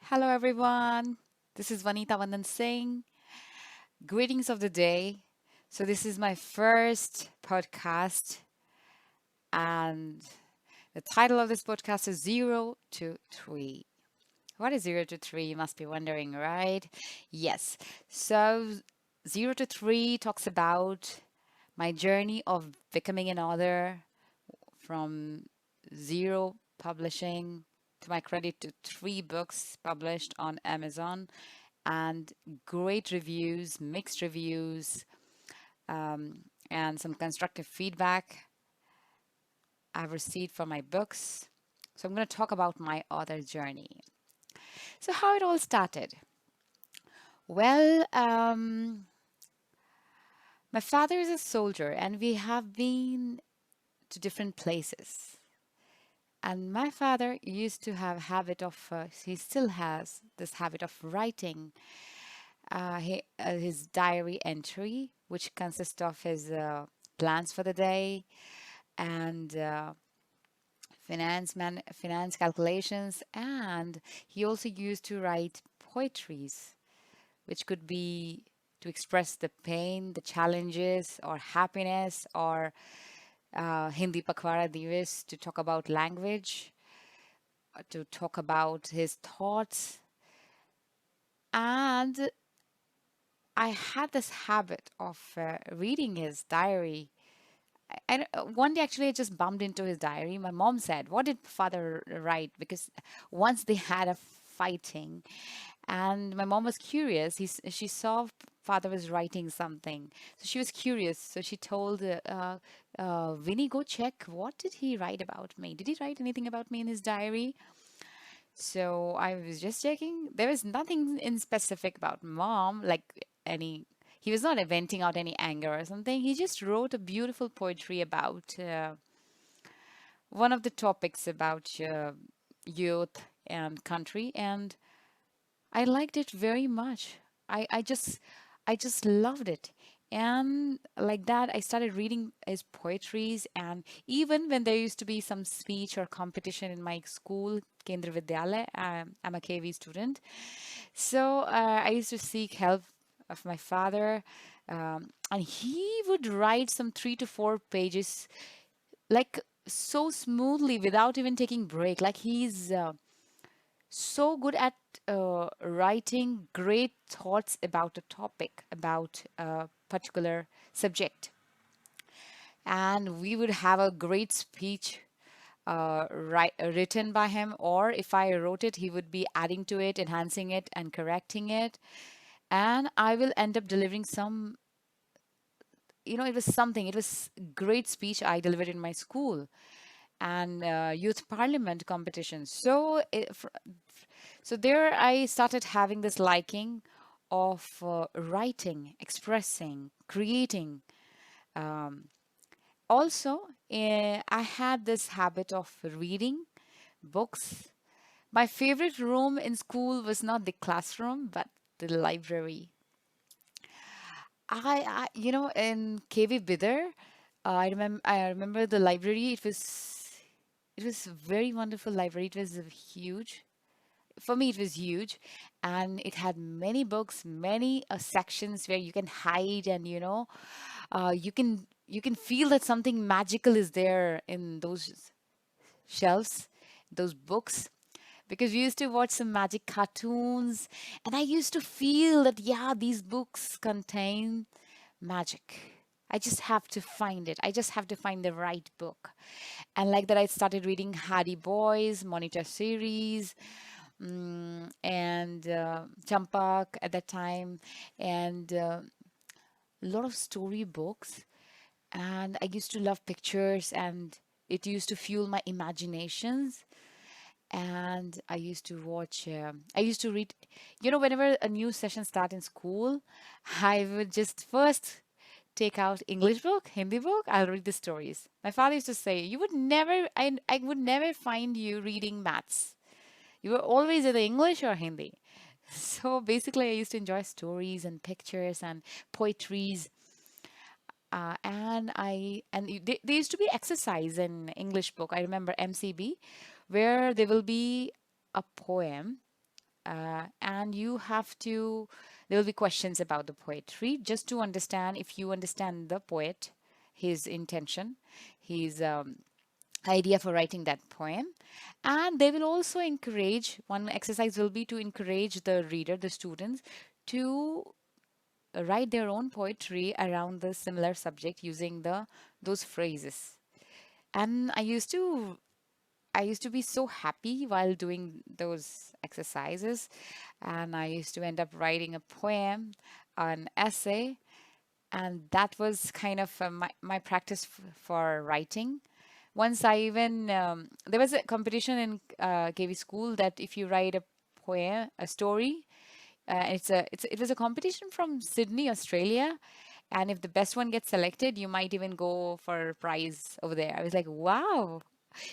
Hello, everyone. This is Vanita Vandan Singh. Greetings of the day. So, this is my first podcast, and the title of this podcast is Zero to Three. What is zero to three? You must be wondering, right? Yes. So, zero to three talks about my journey of becoming an author from zero publishing to my credit to three books published on Amazon and great reviews, mixed reviews, and some constructive feedback I've received for my books. So I'm going to talk about my author journey. So, how it all started? Well, my father is a soldier, and we have been to different places. And my father used to have habit of, he still has this habit of writing his diary entry, which consists of his plans for the day and finance calculations. And he also used to write poetries, which could be to express the pain, the challenges, or happiness, or Hindi Pakhwara Divas to talk about language, to talk about his thoughts. And I had this habit of reading his diary. One day, actually, I just bumped into his diary. My mom said, "What did father write?" Because once they had a fighting, and my mom was curious. She saw father was writing something, so she was curious. So she told Vinny, "Go check. What did he write about me? Did he write anything about me in his diary?" So I was just checking. There was nothing in specific about mom, like any. He was not venting out any anger or something. He just wrote a beautiful poetry about one of the topics about youth and country, and I liked it very much. I just loved it. And like that, I started reading his poetries. And even when there used to be some speech or competition in my school, Kendra Vidyalaya, I'm a KV student. So I used to seek help of my father. And he would write some 3 to 4 pages, like so smoothly without even taking break. Like he's so good at writing great thoughts about a topic, about a particular subject. And we would have a great speech written by him, or if I wrote it, he would be adding to it, enhancing it, and correcting it. And I will end up delivering some, it was something, it was great speech I delivered in my school and youth parliament competitions. So there I started having this liking of writing, expressing, creating. Um, Also, I had this habit of reading books. My favorite room in school was not the classroom, but the library. In KV Bidar, I remember the library. It was a very wonderful library. It was huge. For me, it was huge, and it had many books, many sections where you can hide, and you can feel that something magical is there in those shelves, those books. Because we used to watch some magic cartoons, and I used to feel that, yeah, these books contain magic. I just have to find it. I just have to find the right book. And like that, I started reading Hardy Boys, Monitor series, and Champak at that time, and a lot of story books. And I used to love pictures, and it used to fuel my imaginations. And I used to watch, I used to read, whenever a new session start in school, I would just first take out English book, Hindi book, I'll read the stories. My father used to say, I would never find you reading maths. You were always either English or Hindi. So basically, I used to enjoy stories and pictures and poetries. There used to be exercise in English book. I remember MCB, where there will be a poem, and you have to, there will be questions about the poetry just to understand if you understand the poet, his intention, his idea for writing that poem. And they will also encourage, one exercise will be to encourage the reader, the students, to write their own poetry around the similar subject using the those phrases. And I used to be so happy while doing those exercises, and I used to end up writing a poem, an essay, and that was kind of my practice for writing. Once I even there was a competition in KV school that if you write a poem, a story, it was a competition from Sydney, Australia, and if the best one gets selected, you might even go for a prize over there. I was like, wow,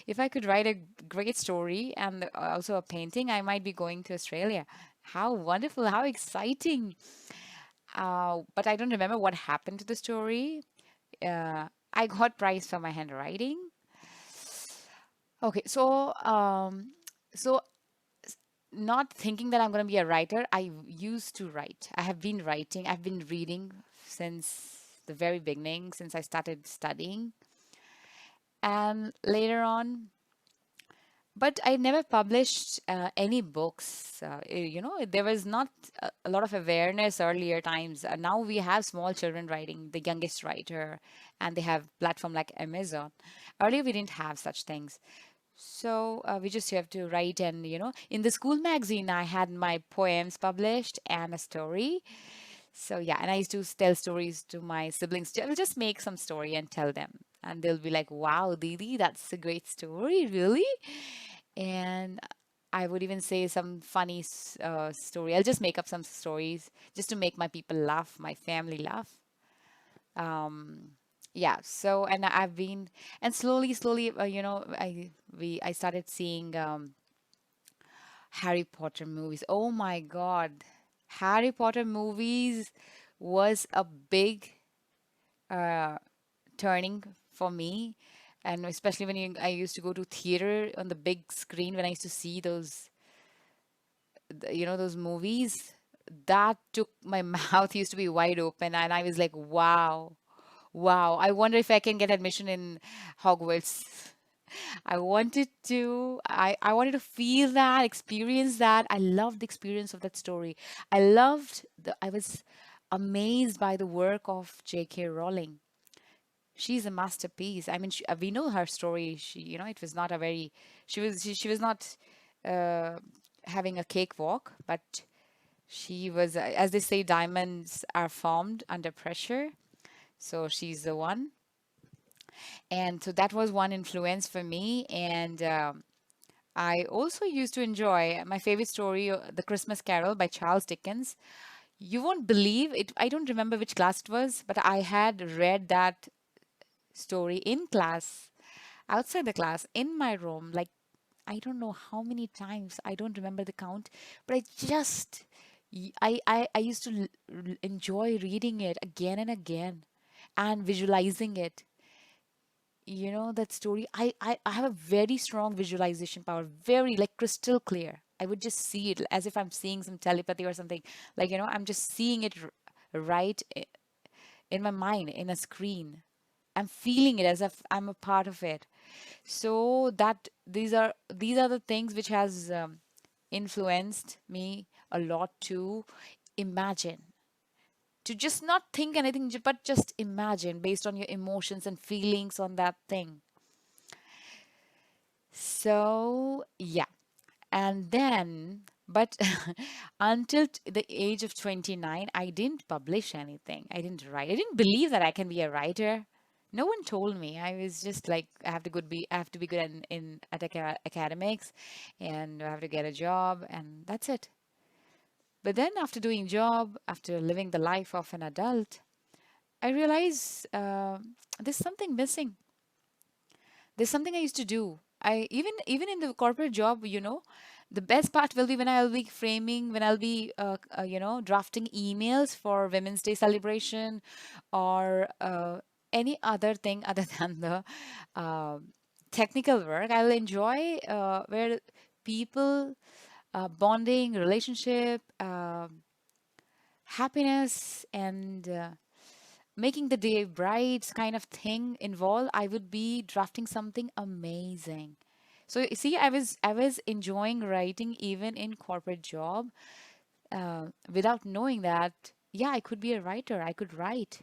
if I could write a great story and also a painting, I might be going to Australia. How wonderful, how exciting. But I don't remember what happened to the story. I got prize for my handwriting. Okay, so not thinking that I'm going to be a writer, I used to write. I have been writing. I've been reading since the very beginning, since I started studying. And later on, but I never published any books. There was not a lot of awareness earlier times. Now we have small children writing, the youngest writer, and they have platform like Amazon. Earlier we didn't have such things. So we just have to write, and in the school magazine, I had my poems published and a story. So yeah, and I used to tell stories to my siblings. I'll just make some story and tell them, and they'll be like, "Wow, Didi, that's a great story, really?" And I would even say some funny story. I'll just make up some stories just to make my people laugh, my family laugh. Um, yeah. So, and I've been, and slowly, slowly, I started seeing Harry Potter movies. Oh my God, Harry Potter movies was a big uh, turning for me, and especially when I used to go to theater on the big screen when I used to see those movies. That took my mouth used to be wide open, and I was like, wow, wow. I wonder if I can get admission in Hogwarts. I wanted to feel that, experience that. I loved the experience of that story. I was amazed by the work of J.K. Rowling. She's a masterpiece. I mean, we know her story. It was not a very, she was not uh, having a cakewalk, but she was, as they say, diamonds are formed under pressure. So she's the one. And so that was one influence for me. And I also used to enjoy my favorite story, The Christmas Carol by Charles Dickens. You won't believe it. I don't remember which class it was, but I had read that story in class, outside the class, in my room, like I don't know how many times. I don't remember the count, but I used to enjoy reading it again and again and visualizing it. That story. I have a very strong visualization power, very like crystal clear. I would just see it as if I'm seeing some telepathy or something. Like, I'm just seeing it right in my mind, in a screen. I'm feeling it as if I'm a part of it. So that these are the things which has influenced me a lot to imagine, to just not think anything, but just imagine based on your emotions and feelings on that thing. So yeah. And then, but until the age of 29, I didn't publish anything. I didn't write. I didn't believe that I can be a writer. No one told me. I was just like, I have to be good at academics, and I have to get a job, and that's it. But then after doing job, after living the life of an adult, I realized there's something missing. There's something I used to do. I even in the corporate job, the best part will be when I'll be framing, when I'll be drafting emails for Women's Day celebration, or any other thing other than the uh, technical work. I'll enjoy where people bonding, relationship, happiness, and making the day bright kind of thing involved, I would be drafting something amazing. So you see, I was enjoying writing even in corporate job, without knowing that, yeah, I could be a writer. I could write,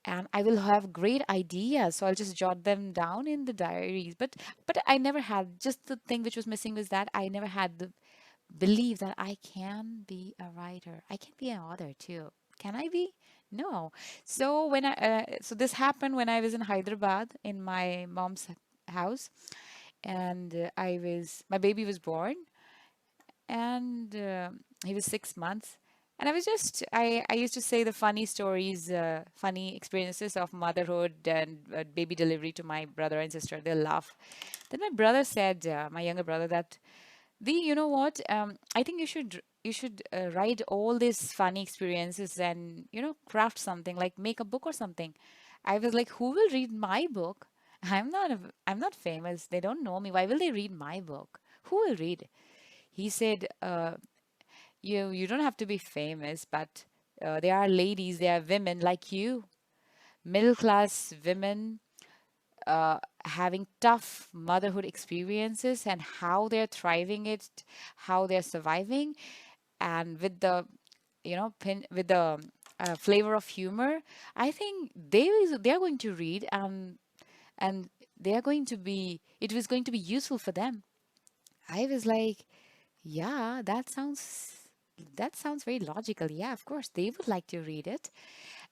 and I will have great ideas. So I'll just jot them down in the diaries. But I never had, just the thing which was missing was that I never had the believe that I can be a writer. I can be an author too. Can I be? No. So this happened when I was in Hyderabad in my mom's house, and my baby was born, and he was 6 months. And I used to say the funny stories, funny experiences of motherhood and baby delivery to my brother and sister. They'll laugh. Then my brother said, my younger brother, that you know what? I think you should write all these funny experiences and craft something, like make a book or something. I was like, who will read my book? I'm not famous. They don't know me. Why will they read my book? Who will read? He said, you don't have to be famous, but there are ladies, there are women like you, middle class women, having tough motherhood experiences and how they're thriving it, how they're surviving, and with the with the flavor of humor. I think they're going to read, and they are going to be it was going to be useful for them. I was like, yeah, that sounds very logical. Yeah, of course they would like to read it.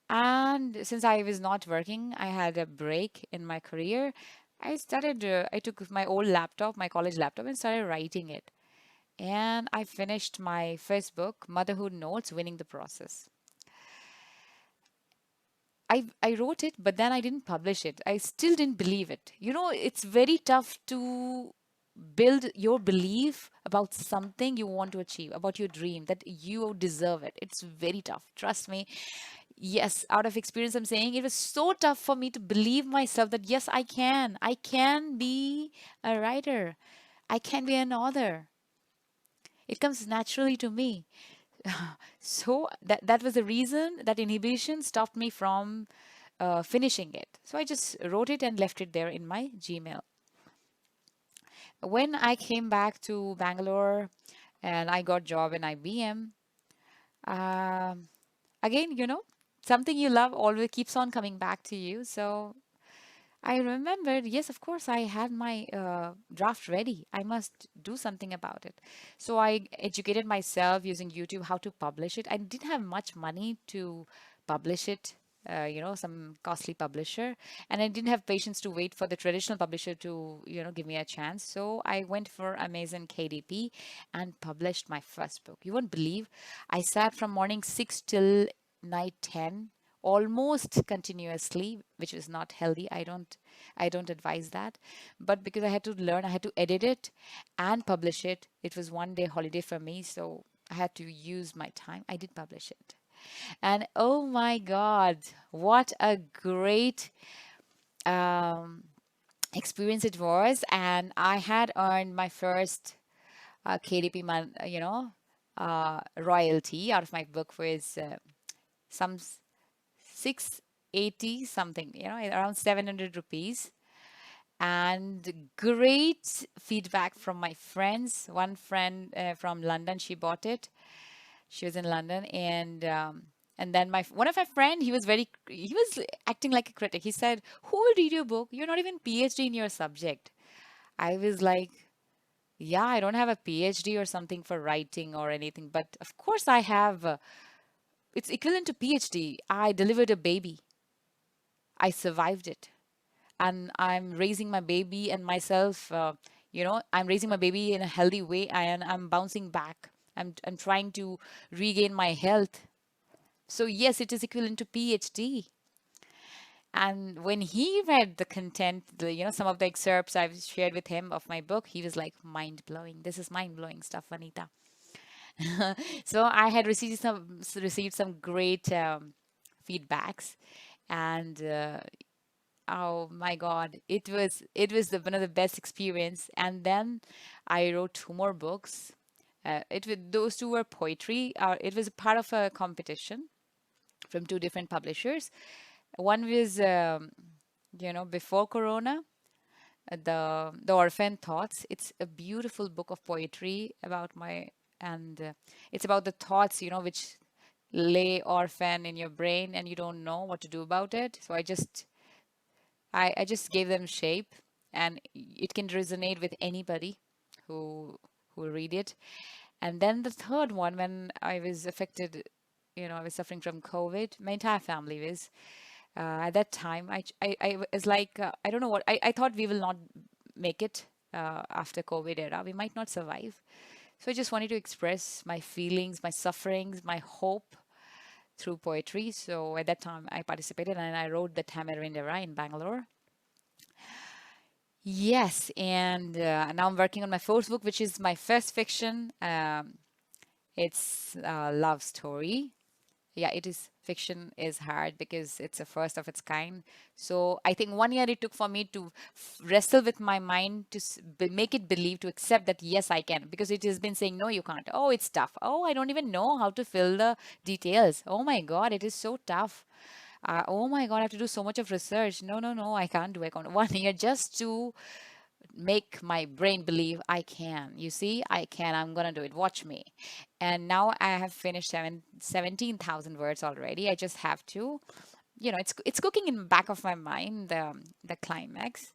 And since I was not working, I had a break in my career. I took my old laptop, my college laptop, and started writing it. And I finished my first book, Motherhood Notes, Winning the Process. I wrote it, but then I didn't publish it. I still didn't believe it. It's very tough to build your belief about something you want to achieve, about your dream, that you deserve it. It's very tough. Trust me. Yes, out of experience, I'm saying it was so tough for me to believe myself that yes, I can. I can be a writer. I can be an author. It comes naturally to me. So that was the reason, that inhibition stopped me from finishing it. So I just wrote it and left it there in my Gmail. When I came back to Bangalore and I got job in IBM, um, again, something you love always keeps on coming back to you. So I remembered, yes, of course, I had my draft ready. I must do something about it. So I educated myself using YouTube how to publish it. I didn't have much money to publish it, some costly publisher. And I didn't have patience to wait for the traditional publisher to, give me a chance. So I went for Amazon KDP and published my first book. You won't believe, I sat from morning 6 till night 10, almost continuously, which is not healthy. I don't advise that. But because I had to learn, I had to edit it and publish it. It was one day holiday for me, so I had to use my time. I did publish it. And oh my God, what a great um, experience it was. And I had earned my first KDP royalty out of my book, was some 680 something, around 700 rupees. And great feedback from my friends. One friend from London, she bought it. She was in London, and then my one of my friend, he was acting like a critic. He said, "Who will read your book? You're not even PhD in your subject." I was like, "Yeah, I don't have a PhD or something for writing or anything, but of course I have. It's equivalent to PhD. I delivered a baby. I survived it." And I'm raising my baby and myself. I'm raising my baby in a healthy way, and I'm bouncing back. I'm trying to regain my health. So yes, it is equivalent to PhD. And when he read the content, some of the excerpts I've shared with him of my book, he was like, mind blowing. This is mind blowing stuff, Vanita. So I had received some great feedbacks, and Oh my God, it was one of the best experience. And then I wrote two more books. Those two were poetry. It was a part of a competition from two different publishers. One was, before Corona, the Orphan Thoughts. It's a beautiful book of poetry about my, and it's about the thoughts, which lay orphan in your brain and you don't know what to do about it. So I just gave them shape, and it can resonate with anybody who who read it. And then the third one, when I was affected, I was suffering from COVID. My entire family was. At that time, I was like, I don't know what, I thought we will not make it after COVID era. We might not survive. So I just wanted to express my feelings, my sufferings, my hope through poetry. So at that time, I participated and I wrote the Tamarind era in Bangalore. Yes, and now I'm working on my fourth book, which is my first fiction. It's a love story. Yeah, it is. Fiction is hard because it's a first of its kind. So I think 1 year it took for me to wrestle with my mind to make it believe, to accept that yes, I can, because it has been saying no, you can't. Oh, it's tough. Oh, I don't even know how to fill the details. Oh my God, it is so tough. Oh my God, I have to do so much of research. No, no, no, I can't do it. 1 year just to make my brain believe I can. You see, I can. I'm gonna do it. Watch me. And now I have finished 17,000 words already. I just have to, it's cooking in the back of my mind, the climax,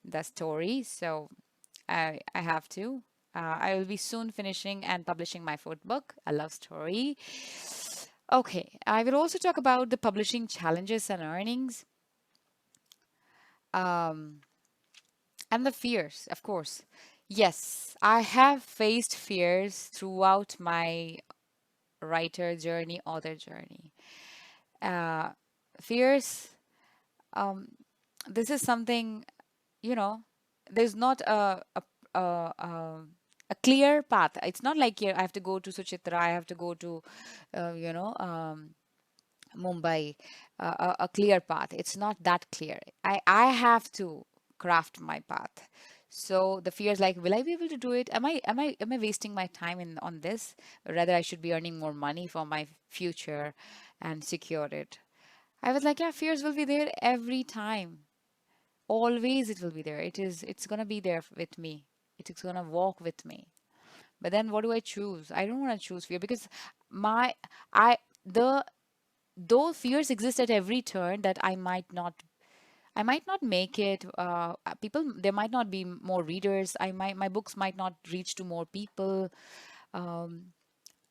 the story. So I have to. I will be soon finishing and publishing my fourth book, a love story. Okay, I will also talk about the publishing challenges and earnings. Um, And the fears, of course. Yes, I have faced fears throughout my writer journey, author journey. Uh, Fears, um, this is something, you know, there's not a clear path. It's not like I have to go to Suchitra, I have to go to, uh, you know, um, Mumbai, a clear path. It's not that clear. I have to craft my path. So the fear is like, will I be able to do it? Am I wasting my time in on this? Rather, I should be earning more money for my future and secure it. I was like, yeah, fears will be there every time. Always it will be there. It's gonna be there with me. It's gonna walk with me. But then what do I choose? I don't want to choose fear because my I the though fears exist at every turn that I might not make it. People, there might not be more readers. My books might not reach to more people. um,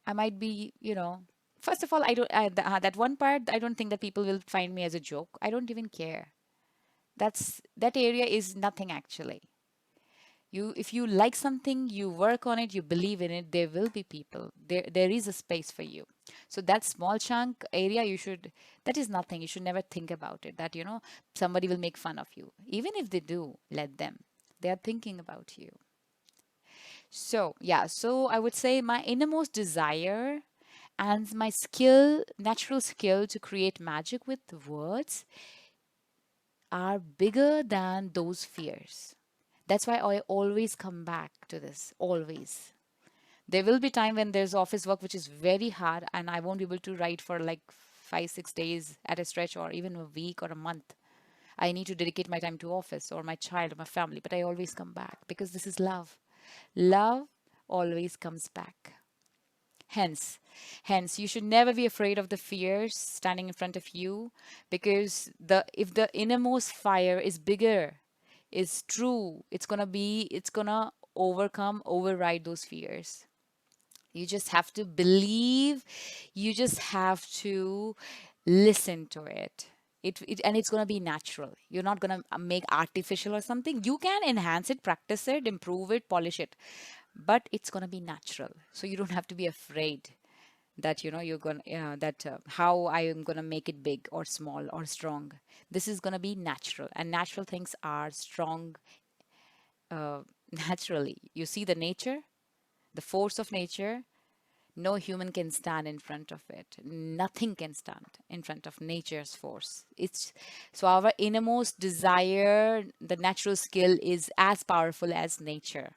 I might be, first of all, I don't that one part, I don't think that people will find me as a joke. I don't even care. That area is nothing actually. If you like something, you work on it, you believe in it, there will be people, there is a space for you. So that small chunk area, that is nothing. You should never think about it, that somebody will make fun of you. Even if they do, let them. They are thinking about you. So yeah, so I would say my innermost desire and my natural skill to create magic with words are bigger than those fears. That's why I always come back to this, always. There will be time when there's office work which is very hard and I won't be able to write for like 5, 6 days at a stretch, or even a week or a month. I need to dedicate my time to office or my child or my family, but I always come back because this is love. Love always comes back. Hence, hence, you should never be afraid of the fears standing in front of you, because if the innermost fire is bigger, is true, it's gonna override those fears. You just have to believe. You just have to listen to it. And it's going to be natural. You're not going to make artificial or something. You can enhance it, practice it, improve it, polish it, but it's going to be natural. So you don't have to be afraid that you're going to that how I am going to make it big or small or strong. This is going to be natural, and natural things are strong uh, naturally. You see the nature, the force of nature. No human can stand in front of it. Nothing can stand in front of nature's force. It's so our innermost desire, the natural skill is as powerful as nature.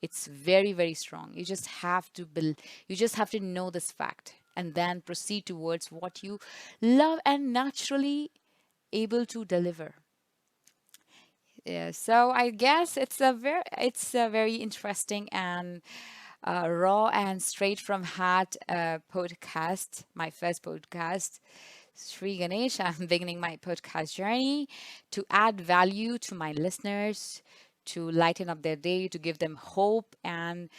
It's very, very strong. You just have to build, you just have to know this fact and then proceed towards what you love and naturally able to deliver. Yeah, so I guess it's a very interesting and raw and straight from heart podcast, my first podcast. Sri Ganesh, I'm beginning my podcast journey to add value to my listeners, to lighten up their day, to give them hope, and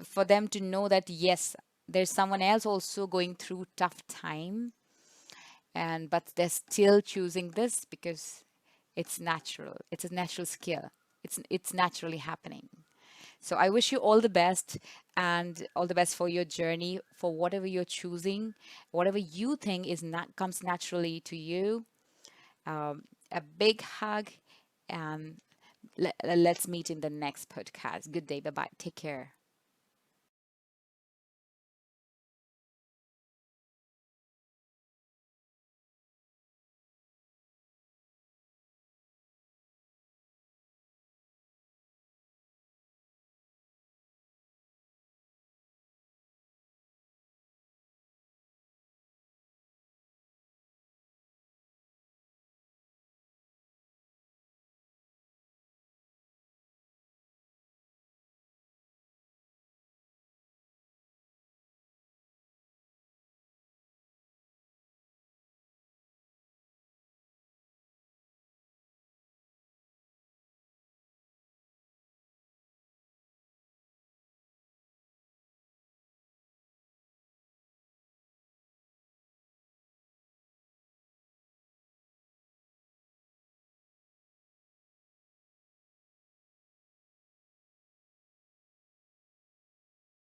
for them to know that yes, there's someone else also going through tough time, and but they're still choosing this because it's natural. It's a natural skill. It's naturally happening. So I wish you all the best and all the best for your journey, for whatever you're choosing, whatever you think is not comes naturally to you. A big hug, and let's meet in the next podcast. Good day. Bye bye. Take care.